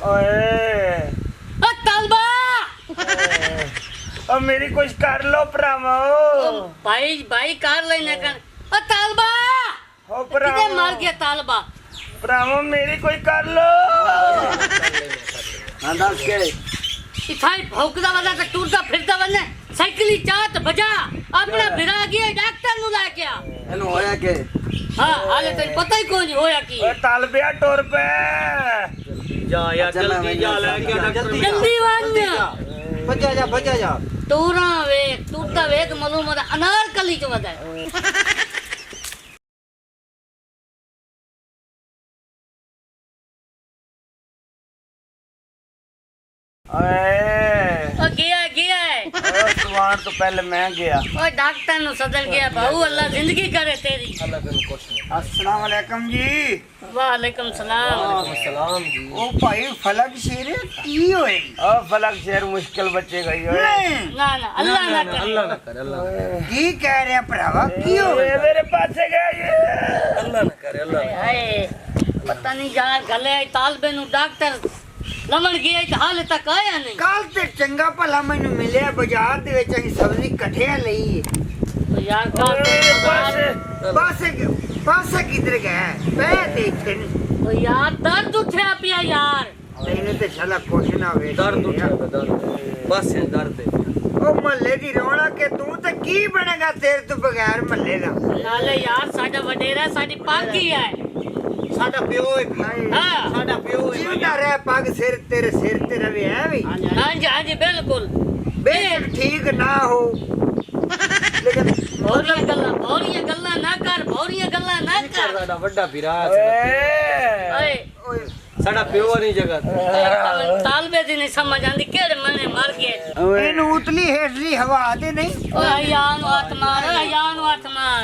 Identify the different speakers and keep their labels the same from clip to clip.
Speaker 1: ओए
Speaker 2: ओ तालबा
Speaker 1: ओ मेरी कुछ कर लो भरावो।
Speaker 2: भाई भाई कर लेने कर। ओ तालबा
Speaker 1: ओ
Speaker 2: किधर
Speaker 1: भरावो
Speaker 2: मार गया तालबा?
Speaker 1: भरावो मेरी कोई कर लो। हाँ दस के
Speaker 2: इथाई भौंकदा वला ते टूरदा फिरदा वने साइकिल चात बजा अपना भिरा गया डॉक्टर नु लेके आ।
Speaker 3: एनु होया के
Speaker 2: हां हाले तेन पता ही कोनी होया की।
Speaker 1: ओए तालबिया टुर पे
Speaker 4: जा यार जल्दी जा लेके डॉक्टर
Speaker 2: जल्दी वन
Speaker 3: बजा जा
Speaker 2: तूरा वेग टूरदा वेग मालूम है अनारकली च वदा
Speaker 1: ओए
Speaker 2: ओ गया
Speaker 1: सुवान तो पहले मैं गया।
Speaker 2: ओ डॉक्टर नु सदर गया भाऊ अल्लाह जिंदगी करे तेरी।
Speaker 3: अस्सलाम वालेकुम जी।
Speaker 2: वालेकुम सलाम।
Speaker 4: सलाम जी।
Speaker 3: ओ भाई फलक शेर की होए?
Speaker 1: ओ फलक शेर मुश्किल बच्चे गई ओए।
Speaker 2: ना ना अल्लाह ना करे
Speaker 4: अल्लाह ना करे अल्लाह ना करे
Speaker 3: की कह रहे हैं भरावा की होए?
Speaker 1: ये मेरे पास से गया ये।
Speaker 4: अल्लाह ना करे अल्लाह ना
Speaker 2: हाय पता नहीं यार गले तालबे नु डॉक्टर लमन गया ते हाले तक आया नहीं।
Speaker 3: कल ते चंगा भला मैनू मिले बाजार दे विच असीं सब्जी कठिया लई।
Speaker 2: तो यार का
Speaker 3: पासे किधर गया पै ते इत्थे नहीं।
Speaker 2: तो यार दर्द उठया पिया यार।
Speaker 3: मैंने ते शाला कुछ ना वे
Speaker 4: दर्द उठा दर्द बस ये दर्द है।
Speaker 3: ओ महल्ले दी रौनक के तू ते की बनेगा तेरे तो बगैर महल्ले दा?
Speaker 2: नाले यार साडा वडेरा साडी पागी है।
Speaker 4: साडा प्यो है
Speaker 2: हां
Speaker 4: साडा प्यो है
Speaker 3: जीवदा रह पग सिर ते रवे है भी।
Speaker 2: हां जी बिल्कुल
Speaker 3: बेशक ठीक ना हो लेकिन
Speaker 2: भौरिया गल्ला ना कर भौरिया गल्ला ना कर।
Speaker 4: साडा बड़ा विरा
Speaker 2: ओए
Speaker 3: ओए
Speaker 4: साडा प्यो नहीं जगत
Speaker 2: तालबे दी नहीं समझ आंदी केड़े मने मर गए।
Speaker 3: एनु उतली हेठली हवा दे नहीं।
Speaker 2: ओए यान आत्मार यान आत्मार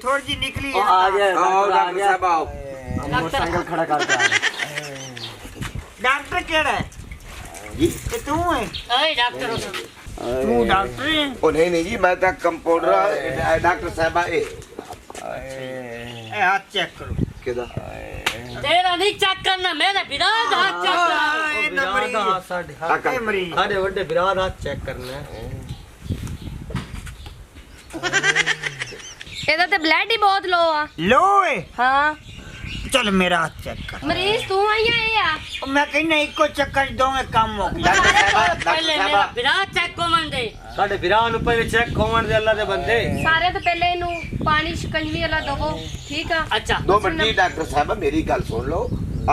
Speaker 3: थोड़ी जी निकली है।
Speaker 4: आ गया
Speaker 3: डॉक्टर साहब आओ।
Speaker 2: डॉक्टर
Speaker 4: साइकिल खड़ा करके
Speaker 3: डॉक्टर केड़ा है
Speaker 5: जी
Speaker 3: ते तू है?
Speaker 2: ओए डॉक्टर
Speaker 3: तू डॉक्टर है?
Speaker 5: ओ नहीं जी मैं तो कंपाउंडर डॉक्टर साहब ए
Speaker 3: हाथ चेक करो
Speaker 5: केदा
Speaker 2: तेरा नहीं चेक करना मेरे विराज हाथ चेक कर।
Speaker 3: ए नंबरी
Speaker 4: साडे
Speaker 3: ए मरीज
Speaker 4: साडे बड़े विराज हाथ चेक करना है।
Speaker 6: ਇਹਦਾ ਤੇ ਬਲੱਡ ਹੀ ਬਹੁਤ ਲੋ ਆ।
Speaker 3: लो है
Speaker 6: ਹਾਂ
Speaker 3: चल मेरा हाथ चेक कर।
Speaker 6: ਮਰੀਜ਼ ਤੂੰ ਆਇਆ ਇਹ ਆ।
Speaker 3: और मैं कहना इको चक्कर दो में काम हो गया।
Speaker 2: पहले मेरा विराज चेक को मन दे।
Speaker 4: साडे विराज ਨੂੰ ਪਹਿਲੇ ਚੈੱਕ ਹੋਣ ਦੇ ਅੱਲਾ ਦੇ ਬੰਦੇ
Speaker 6: ਸਾਰੇ ਤੋਂ ਪਹਿਲੇ ਇਹਨੂੰ ਪਾਣੀ ਸ਼ਿਕੰਜਵੀ ਵਾਲਾ ਦਵੋ ਠੀਕ ਆ।
Speaker 2: अच्छा
Speaker 5: 2 मिनट जी डॉक्टर साहब मेरी गल सुन लो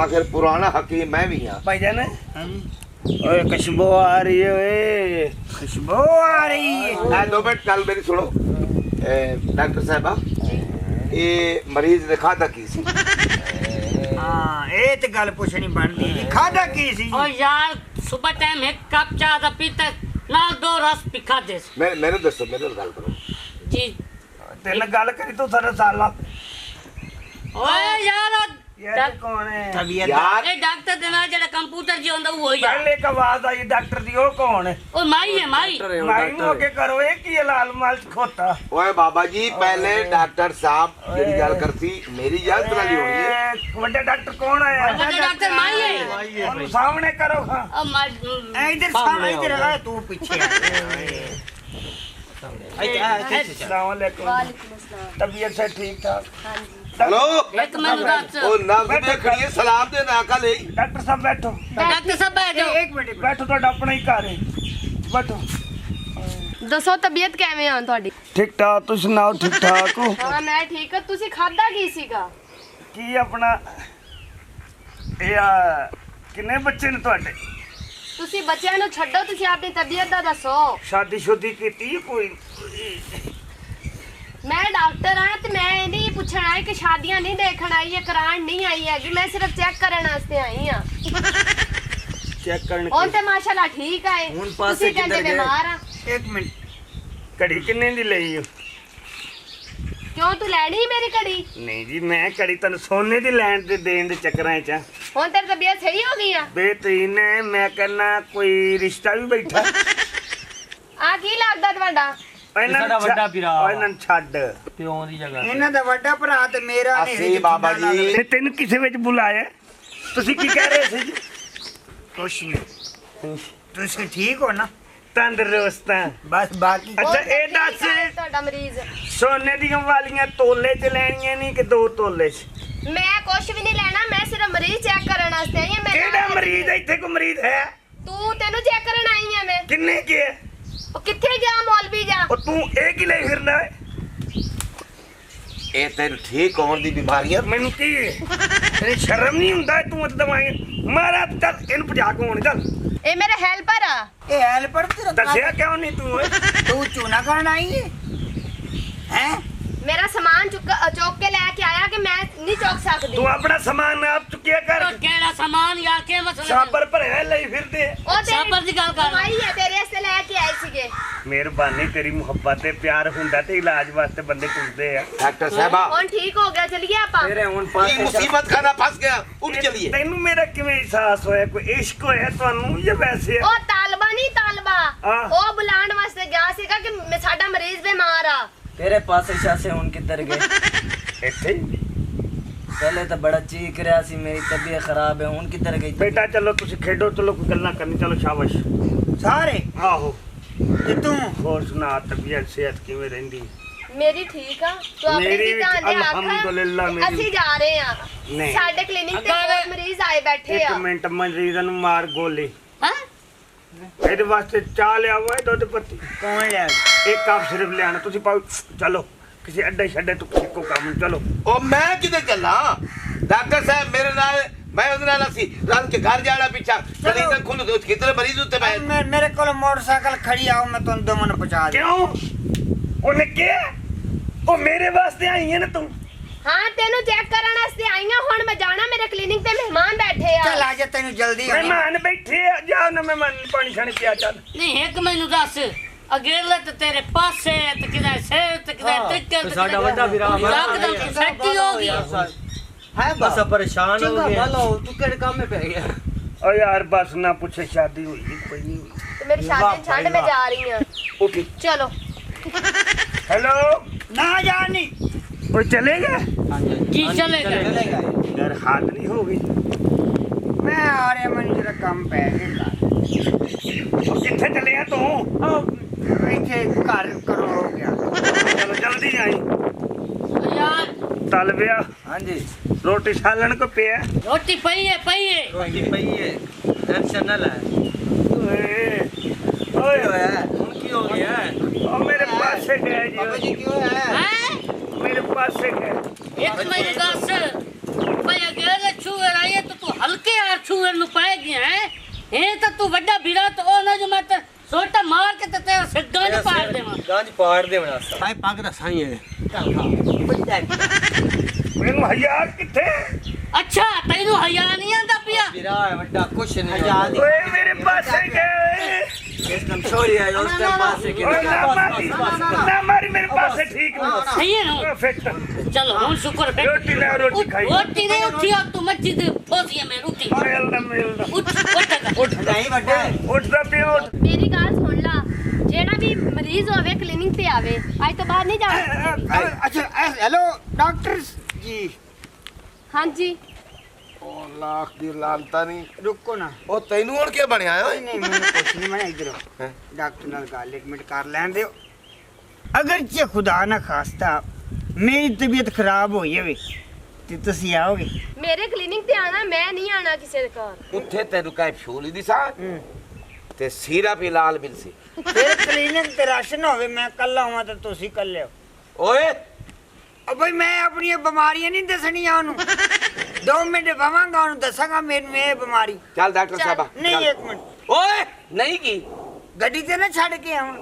Speaker 5: आखिर पुराना हकीम मैं भी हां
Speaker 1: भाईजान ओए खुशबू आ रही है ओए।
Speaker 3: खुशबू आ रही है।
Speaker 5: 2 मिनट गल मेरी सुनो डॉक्टर साहब ये मरीज ने खाता की सी
Speaker 3: हां ए ते गल पुछनी बनदी जी खादा की सी?
Speaker 2: और यार सुबह टाइम एक कप चाय दा पीता ना 2 रस पिखा दे।
Speaker 5: मैंने दसो मेरे गल करो
Speaker 2: जी
Speaker 1: तेन गल करी तू सारा साला
Speaker 2: ओए यार
Speaker 1: ये कौन है?
Speaker 3: तबीयत
Speaker 5: यार
Speaker 2: ए डॉक्टर दे नाल जेड़ा कंप्यूटर जी होंदा वो यार
Speaker 1: पहले एक आवाज आई डॉक्टर दी ओ कौन है?
Speaker 2: ओ माई है माई।
Speaker 1: माई हो के करो ये की लाल माल खोता
Speaker 5: ओए बाबा जी पहले डॉक्टर साहब मेरी गल करती मेरी इजाजत वाली होनी है
Speaker 1: बड़ा डॉक्टर कौन है?
Speaker 2: बड़ा डॉक्टर माई है।
Speaker 1: ओनु सामने करो हां।
Speaker 2: अब माई
Speaker 3: इधर सामने इधर आ तू पीछे
Speaker 1: अस्सलाम वालेकुम।
Speaker 6: ਵਾਲੇਕੁਮ ਅਸਲਾਮ।
Speaker 1: तबीयत से ठीक ठाक?
Speaker 6: ਹਾਂਜੀ
Speaker 5: हेलो
Speaker 2: एक मिनट दस
Speaker 5: ओ नाम पे खड़ी है सलाम दे ना का ले
Speaker 1: डॉक्टर साहब बैठो
Speaker 2: डॉक्टर साहब बैठ जाओ।
Speaker 3: एक मिनट
Speaker 1: बैठो तो अपना ही घर है बैठो।
Speaker 6: ਦੱਸੋ ਤਬੀਅਤ ਕਿਵੇਂ ਆ ਤੁਹਾਡੀ?
Speaker 1: ठीक ठाक तुम सुनाओ ठीक ठाक हो?
Speaker 6: ਹਾਂ ਮੈਂ ਠੀਕ ਆ। ਤੁਸੀਂ ਖਾਦਾ ਕੀ ਸੀਗਾ?
Speaker 1: ਕੀ ਆਪਣਾ ਇਹ ਆ ਕਿੰਨੇ ਬੱਚੇ ਨੇ ਤੁਹਾਡੇ?
Speaker 6: ਤੁਸੀਂ ਬੱਚਿਆਂ ਨੂੰ ਛੱਡੋ ਤੁਸੀਂ ਆਪਣੀ ਤਬੀਅਤ ਦਾ ਦੱਸੋ।
Speaker 1: ਸ਼ਾਦੀ ਸ਼ੁਦੀ ਕੀਤੀ ਕੋਈ?
Speaker 6: ਮੈਂ ਡਾਕਟਰ ਆ ਤੇ ਮੈਂ ਇਹ ਨਹੀਂ ਪੁੱਛਣ ਆਈ ਕਿ ਸ਼ਾਦੀਆਂ ਨਹੀਂ ਦੇਖਣ ਆਈ ਹੈ ਕਰਾਉਣ ਨਹੀਂ ਆਈ ਹੈਗੀ। ਮੈਂ ਸਿਰਫ ਚੈੱਕ ਕਰਨ ਵਾਸਤੇ ਆਈ ਆ।
Speaker 1: ਚੈੱਕ ਕਰਨ
Speaker 6: ਹੁਣ ਤੇ ਮਾਸ਼ਾਅੱਲਾ ਠੀਕ ਆ ਇਹ।
Speaker 3: ਹੁਣ ਪਾਸੇ
Speaker 6: ਤੁਸੀਂ ਕਹਿੰਦੇ
Speaker 3: ਕਿੱਧਰ ਗਏ?
Speaker 6: ਬਿਮਾਰ ਆ।
Speaker 3: एक मिनट
Speaker 1: ਘੜੀ ਕਿੰਨੇ ਦੀ ਲਈ ਹੋ?
Speaker 6: ਕਿਉਂ ਤੂੰ ਲੈਣੀ ਮੇਰੀ ਘੜੀ?
Speaker 1: ਨਹੀਂ ਜੀ ਮੈਂ ਘੜੀ ਤੈਨੂੰ ਸੋਨੇ ਦੀ ਲੈਣ ਤੇ ਦੇਣ ਦੇ ਚੱਕਰਾਂ 'ਚ ਆ।
Speaker 6: ਹੁਣ ਤੇਰੀ ਤਬੀਅਤ ਸਹੀ ਹੋ ਗਈ ਆ?
Speaker 1: ਬੇਹਤਰੀਨ ਹੈ ਮੈਂ ਕਹਿੰਦਾ ਕੋਈ ਰਿਸ਼ਤਾ ਵੀ ਬੈਠਾ।
Speaker 6: ਆ ਕੀ ਲੱਗਦਾ ਤੁਹਾਡਾ?
Speaker 1: ਇਹਨਾਂ
Speaker 4: ਸਾਡਾ
Speaker 1: ਨੂੰ
Speaker 4: ਵੱਡਾ ਵੀਰਾ।
Speaker 1: ਇਹਨਾਂ ਨੂੰ ਛੱਡ
Speaker 4: ਪਿਓ ਦੀ ਜਗ੍ਹਾ
Speaker 3: ਇਹਨਾਂ ਦਾ ਵੱਡਾ ਭਰਾ ਤੇ ਮੇਰਾ
Speaker 5: ਅਸੀਂ ਬਾਬਾ ਜੀ
Speaker 1: ਤੇ ਤੈਨੂੰ ਕਿਸੇ ਵਿੱਚ ਬੁਲਾਇਆ? ਤੁਸੀਂ ਕੀ ਕਹਿ ਰਹੇ ਸੀ ਜੀ?
Speaker 3: ਕੁਛ ਨਹੀਂ ਤੁਸੀਂ ਠੀਕ ਹੋ ਨਾ
Speaker 1: ਤੰਦਰੁਸਤ ਆ
Speaker 3: ਬਸ ਬਾਕੀ
Speaker 1: ਅੱਛਾ ਇਹ
Speaker 6: ਠੀਕ
Speaker 1: ਦੱਸ
Speaker 6: ਹੈ ਤੁਹਾਡਾ ਮਰੀਜ਼
Speaker 1: ਸੋਨੇ ਦੀਆਂ ਵਾਲੀਆਂ ਤੋਲੇ 'ਚ ਲੈਣੀਆਂ ਨਹੀਂ ਕਿ 2 ਤੋਲੇ 'ਚ
Speaker 6: ਮੈਂ ਕੁਛ ਵੀ ਨਹੀਂ ਲੈਣਾ ਮੈਂ ਸਿਰਫ ਮਰੀਜ਼ ਚੈੱਕ ਕਰਨ ਵਾਸਤੇ ਆਈ ਹਾਂ
Speaker 1: ਕਿਹੜਾ ਮਰੀਜ਼ ਹੈ? ਇੱਥੇ ਕੋਈ ਮਰੀਜ਼ ਹੈ?
Speaker 6: ਤੂੰ ਤੈਨੂੰ ਚੈੱਕ ਕਰਨ ਆਈ ਹਾਂ ਮੈਂ
Speaker 1: ਕਿੰਨੇ ਕੀ ਹੈ?
Speaker 6: ਉਹ ਕਿੱਥੇ ਜਾ ਮੌਲਵੀ ਜਾ
Speaker 1: ਉਹ ਤੂੰ ਇਹ ਕੀ ਲਈ ਫਿਰਦਾ ਹੈ?
Speaker 5: ਇਹ ਤੈਨੂੰ ਠੀਕ ਹੋਣ ਦੀ ਬਿਮਾਰੀ ਆ
Speaker 1: ਮੈਨੂੰ ਕੀ ਤੇਰੀ ਸ਼ਰਮ ਨਹੀਂ ਹੁੰਦਾ ਤੂੰ ਅੱਜ ਦਵਾਈ ਮਾਰਾ ਚੱਲ ਇਹਨੂੰ ਭਜਾ ਕੇ ਹੋਣ ਚੱਲ
Speaker 6: ਇਹ ਮੇਰੇ ਹੈਲਪਰ ਆ
Speaker 3: ਇਹ ਹੈਲਪਰ ਤੇਰਾ
Speaker 1: ਦੱਸਿਆ ਕਿਉਂ ਨਹੀਂ ਤੂੰ ਓਏ?
Speaker 3: ਤੂੰ ਚੂਨਾ ਕਰਨ ਆਈ ਹੈ ਹੈ
Speaker 6: ਮੇਰਾ ਸਮਾਨ ਚੁੱਕ ਕੇ ਲੈ ਕੇ ਆਇਆ ਕਿ ਮੈਂ ਨਹੀਂ ਚੁੱਕ ਸਕਦੀ
Speaker 1: ਤੂੰ ਆਪਣਾ ਸਮਾਨ ਆਪ ਚੁੱਕਿਆ ਕਰ
Speaker 2: ਉਹ ਕਿਹੜਾ ਸਮਾਨ ਯਾਰ ਕੇ ਮਸਲਾ
Speaker 1: ਸਾਬਰ ਭਰਿਆ ਲਈ ਫਿਰਦੇ
Speaker 6: ਉਹ ਤੇਰੀ
Speaker 2: ਸਾਬਰ ਦੀ ਗੱਲ ਕਰ।
Speaker 6: ਦਵਾਈ ਹੈ ਤੇਰੇ ਵਾਸਤੇ ਲੈ ਕੇ ਆਏ ਸੀਗੇ
Speaker 1: ਮਿਹਰਬਾਨੀ ਤੇਰੀ ਮੁਹੱਬਤ ਤੇ ਪਿਆਰ ਹੁੰਦਾ ਤੇ ਇਲਾਜ ਵਾਸਤੇ ਬੰਦੇ ਟੁੱਟਦੇ ਆ
Speaker 5: ਡਾਕਟਰ ਸਾਹਿਬਾ
Speaker 6: ਹੁਣ ਠੀਕ ਹੋ ਗਿਆ ਚਲੀਏ ਆਪਾਂ
Speaker 5: ये मुसीबत खाना फंस गया उठ चलिए
Speaker 1: ਤੈਨੂੰ ਮੇਰਾ ਕਿਵੇਂ ਅਹਿਸਾਸ ਹੋਇਆ ਕੋਈ ਇਸ਼ਕ ਹੋਇਆ ਤੁਹਾਨੂੰ ਜਾਂ ਵੈਸੇ
Speaker 6: ਉਹ ਤਾਲਬਾ ਨਹੀਂ ਤਾਲਬਾ
Speaker 1: ਹਾਂ।
Speaker 6: ਉਹ ਬੁਲਾਉਣ ਵਾਸਤੇ ਗਿਆ ਸੀਗਾ ਕਿ ਸਾਡਾ ਮਰੀਜ਼ ਬਿਮਾਰ ਆ
Speaker 4: तेरे पास से हुन किधर गए
Speaker 1: ਇੱਥੇ ਹੀ।
Speaker 4: पहले तो बड़ा चीख रहा सी मेरी तबीयत खराब है हुन किधर गई
Speaker 1: ਬੇਟਾ ਚਲੋ ਤੁਸੀਂ ਖੇਡੋ ਚਲੋ ਕੋਈ ਗੱਲਾਂ ਕਰਨੀ ਚਲੋ ਸ਼ਾਬਾਸ਼
Speaker 3: ਸਾਰੇ
Speaker 1: ਆਹੋ
Speaker 3: ਤੇ ਤੂੰ
Speaker 1: ਹੋਰ ਸੁਣਾ ਤਬੀਅਤ ਸਿਹਤ ਕਿਵੇਂ ਰਹਿੰਦੀ
Speaker 6: ਮੇਰੀ ਠੀਕ ਆ ਤੂੰ ਆਪਣੀ
Speaker 1: ਮੇਰੀ
Speaker 6: ਦੀ
Speaker 1: ਵੀ
Speaker 6: ਧਿਆਨ ਦੇ
Speaker 1: ਅਲਹਮਦੁਲਿਲਾ
Speaker 6: ਆਖ
Speaker 1: ਮੇਰੀ-
Speaker 6: ਅਸੀਂ ਜਾ ਰਹੇ ਆ
Speaker 1: ਨਹੀਂ।
Speaker 6: ਸਾਡੇ ਕਲੀਨਿਕ ਤੇ
Speaker 2: ਅੱਗਾ
Speaker 6: ਬਹੁਤ ਮਰੀਜ਼ ਆਏ ਬੈਠੇ
Speaker 1: ਇੱਕ
Speaker 6: ਆ
Speaker 1: ਮਿੰਟ ਮਰੀਜ਼ ਨੂੰ ਮਾਰ ਗੋਲੀ
Speaker 2: ਹਾਂ
Speaker 1: ਇਹਦੇ ਵਾਸਤੇ ਚਾਹ ਲਿਆਵੋ ਇਹ ਦੁੱਧ ਪੱਤੀ
Speaker 3: ਕੌਣ ਲਿਆ
Speaker 1: ਇੱਕ ਕੱਪ ਸਿਰਫ ਲਿਆਣਾ ਤੁਸੀਂ ਪਾਓ ਚਲੋ ਕਿਸੇ ਅੱਡੇ ਛੱਡੇ ਤੋਂ ਇੱਕੋ ਕੰਮ ਚਲੋ
Speaker 5: ओ मैं किधर चला डॉक्टर साहब मेरे नाल मैं उधर नाल सी रात के घर जाना पीछा क्लिनिक खुल गई कितने मरीज होते मैं
Speaker 3: ਮੇਰੇ ਕੋਲ ਮੋਟਰਸਾਈਕਲ ਖੜੀ ਆਓ ਮੈਂ ਤੁਹਾਨੂੰ ਦੋਵਾਂ ਨੂੰ ਪਹੁੰਚਾ ਦੇ
Speaker 1: ਕਿਉਂ ਉਹਨੇ ਕਿਹਾ ਉਹ ਮੇਰੇ ਵਾਸਤੇ ਆਈ ਹੈ ਨਾ ਤੂੰ
Speaker 6: ਹਾਂ ਤੈਨੂੰ ਚੈੱਕ ਕਰਨ ਵਾਸਤੇ ਆਈਆਂ ਹੁਣ ਮੈਂ ਜਾਣਾ ਮੇਰੇ ਕਲੀਨਿਕ ਤੇ ਮਹਿਮਾਨ ਬੈਠੇ ਆ
Speaker 3: ਚੱਲ ਆ ਜਾ ਤੈਨੂੰ ਜਲਦੀ ਹੋਣੀ
Speaker 1: ਮਹਿਮਾਨ ਬੈਠੇ ਆ ਜਾ ਨਾ ਮਹਿਮਾਨ ਨੂੰ ਪਾਣੀ ਛਾਣੀ ਪਿਆ ਚੱਲ
Speaker 2: ਨਹੀਂ ਇੱਕ ਮੈਨੂੰ ਦੱਸ ਅਗੇਲੇ ਤੇ ਤੇਰੇ ਪਾਸੇ ਤੇ ਕਿਦਾ ਸਿਰ ਤੇ ਕਿਦਾ ਟਿੱਕਰ ਤੇ
Speaker 4: साडा वड्डा वीरा
Speaker 2: एकदम सैटी हो गई
Speaker 4: है बस परेशान हो गया तू केड़े काम में पै गया
Speaker 1: ਓ ਯਾਰ ਬਸ ਨਾ ਪੁੱਛੇ ਸ਼ਾਦੀ ਹੋਈ ਨੀ, ਕੋਈ ਨਹੀਂ ਹੋਈ
Speaker 6: ਤੇ ਮੇਰੀ ਸ਼ਾਦੀ ਛੱਡ ਮੈਂ ਜਾ ਰਹੀ ਆ
Speaker 1: ਓਕੇ
Speaker 6: ਚਲੋ
Speaker 1: ਹੈਲੋ
Speaker 3: ਨਾ ਜਾਣੀ
Speaker 1: ਉਹ ਚਲੇ ਗਏ
Speaker 2: जी चलेगा
Speaker 1: ਯਾਰ ਹੱਦ ਨਹੀਂ ਹੋ ਗਈ
Speaker 3: ਮੈਂ ਆ ਰਿਹਾ ਮੈਨੂੰ ਜਰਾ ਕੰਮ ਪੈ ਗਿਆ
Speaker 1: ਉਹ ਕਿੱਥੇ ਚਲੇ ਆ ਤੂੰ
Speaker 3: ਉਹ ਇੱਥੇ ਘਰ ਕਰੋ ਹੋ ਗਿਆ
Speaker 1: ਚਲੋ ਜਲਦੀ ਆਈ
Speaker 2: यार
Speaker 1: ਤਲ ਵਿਆ
Speaker 4: हां जी
Speaker 1: ਰੋਟੀ ਛਾਲਣ ਕੋ ਪਿਆ
Speaker 2: रोटी पई है
Speaker 4: रोटी पई है टेंशन ना ले
Speaker 1: ਓਏ ਓਏ
Speaker 4: हुन की हो गया
Speaker 1: ਉਹ ਮੇਰੇ ਪਾਸੇ ਗਏ ਜੀ
Speaker 4: क्यों है
Speaker 2: हैं
Speaker 1: ਮੇਰੇ ਪਾਸੇ ਗਏ
Speaker 2: एक मेरी दस भाई अगेले छुए रही तो तू हल्के यार छुए नु पाएगी हैं ये तो तू बड़ा भिड़ा तो ओ ना जो मत सोटा मार के ते तेरा सिर गांज पाड़ देवा
Speaker 4: गांज पाड़ दे बना साई पाग दा साई है
Speaker 1: ਮੈਨੂੰ ਹਜ਼ਾਰ ਕਿੱਥੇ
Speaker 2: अच्छा तेनू हया नहीं आंदा पिया
Speaker 4: वीरा है वड्डा कुछ नहीं
Speaker 1: ਓਏ ਮੇਰੇ ਪਾਸੇ ਗਏ
Speaker 4: इस टाइम छोड़ी है उस टाइम पास से
Speaker 1: ਓਏ ਨਾ ਮਾਰੀ ਮੇਰੇ ਪਾਸੇ ਠੀਕ ਨਹੀਂ
Speaker 2: सही है ना
Speaker 1: ਫਿੱਟ
Speaker 2: चलो हम शुक्र है
Speaker 1: रोटी ले रोटी खाई
Speaker 2: रोटी नहीं उठी अब तू मस्जिद पहुंची है मैं रोटी
Speaker 1: ਮਿਲਦਾ
Speaker 2: उठ
Speaker 4: नहीं वड्डा
Speaker 1: ਉੱਠਦਾ ਪਿਆ ਉੱਠ
Speaker 6: ਮੇਰੀ ਗੱਲ ਸੁਣ ਲਾ ਜਿਹੜਾ ਵੀ ਮਰੀਜ਼ ਹੋਵੇ ਕਲੀਨਿਕ ਤੇ ਆਵੇ ਅੱਜ ਤੋਂ ਬਾਅਦ ਨਹੀਂ ਜਾਣਾ
Speaker 3: ਅੱਛਾ ਹੈਲੋ ਡਾਕਟਰ ਜੀ
Speaker 6: ਹਾਂਜੀ
Speaker 5: ओ लाख दी लानता नहीं
Speaker 3: ਰੁਕੋ ਨਾ
Speaker 5: ओ तैनू हुन के बनया ओए
Speaker 3: ਨਹੀਂ ਮੈਨੂੰ ਕੁਛ ਨਹੀਂ ਮੈਂ ਇਧਰੋਂ
Speaker 5: ਹੈਂ?
Speaker 3: ਡਾਕਟਰ ਨਾਲ ਗੱਲ ਇੱਕ ਮਿੰਟ ਕਰ ਲੈਣ ਦਿਓ ਅਗਰ ਜੇ ਖੁਦਾ ਨਾ ਖਾਸਤਾ ਮੇਰੀ ਤਬੀਅਤ ਖਰਾਬ ਹੋਈ ਹੋਵੇ ਤੇ ਤੁਸੀਂ ਆਓਗੇ
Speaker 6: ਮੇਰੇ ਕਲੀਨਿਕ ਤੇ ਆਣਾ ਮੈਂ ਨਹੀਂ ਆਣਾ ਕਿਸੇ ਦੇ ਘਰ
Speaker 5: ਉੱਥੇ ਤੈਨੂੰ ਕੈਪਸੂਲ ਹੀ ਦਿਸਾ ਤੇ ਸਿਰਪ ਹੀ ਲਾਲ ਮਿਲ ਸੀ
Speaker 3: ਫਿਰ ਕਲੀਨਿਕ ਤੇ ਰਾਸ਼ਨ ਹੋਵੇ ਮੈਂ ਕੱਲਾ ਹਾਂ ਤਾਂ ਤੁਸੀਂ ਕੱਲੇ ਹੋ
Speaker 5: ਓਏ
Speaker 3: ਉਹ ਬਈ ਮੈਂ ਆਪਣੀਆਂ ਬਿਮਾਰੀਆਂ ਨਹੀਂ ਦੱਸਣੀਆਂ ਉਹਨੂੰ 2 ਮਿੰਟ ਬਵਾਂਗਾ ਉਹਨੂੰ ਦੱਸਾਂਗਾ ਮੈਨੂੰ ਇਹ ਬਿਮਾਰੀ
Speaker 5: ਚੱਲ ਡਾਕਟਰ
Speaker 6: ਚੱਲ।
Speaker 5: ਸਾਹਿਬਾ
Speaker 3: ਨਹੀਂ
Speaker 5: ਚੱਲ।
Speaker 3: ਇੱਕ ਮਿੰਟ
Speaker 5: ਓਏ ਨਹੀਂ ਕੀ
Speaker 3: ਗੱਡੀ ਤੇ ਨਾ ਛੱਡ ਕੇ ਆਉਣ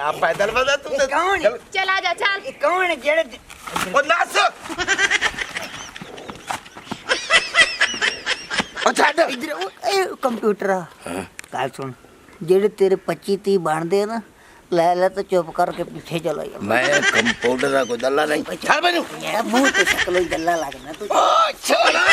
Speaker 5: ਆ ਪੈਦਲ ਵਦਾ ਤੂੰ
Speaker 3: ਇਹ ਕੌਣ ਹੈ?
Speaker 6: ਚਲ ਆ ਜਾ ਚੱਲ
Speaker 3: ਇਹ ਕੌਣ ਹੈ ਜਿਹੜੇ
Speaker 5: ਉਹ ਨਸ ਉਹ ਛੱਡ
Speaker 7: ਇਧਰ ਇਹ ਕੰਪਿਊਟਰ ਆ ਗੱਲ ਸੁਣ ਜਿਹੜੇ ਤੇਰੇ 25 30 ਬਣਦੇ ਆ ਨਾ ਲੈ ਲੈ ਤਾਂ ਚੁੱਪ ਕਰਕੇ ਪਿੱਛੇ ਚਲਾ ਜਾ
Speaker 5: ਮੈਂ ਕੰਪਿਊਟਰ ਦਾ ਕੋਈ ਦੱਲਾ ਨਹੀਂ ਛੱਡ ਮੈਨੂੰ
Speaker 7: ਮੇਰਾ ਮੂੰਹ ਤੇ ਸ਼ਕਲੋਂ ਹੀ ਗੱਲਾਂ ਲੱਗਣਾ ਤੂੰ
Speaker 5: ਓ ਛੋੜਾ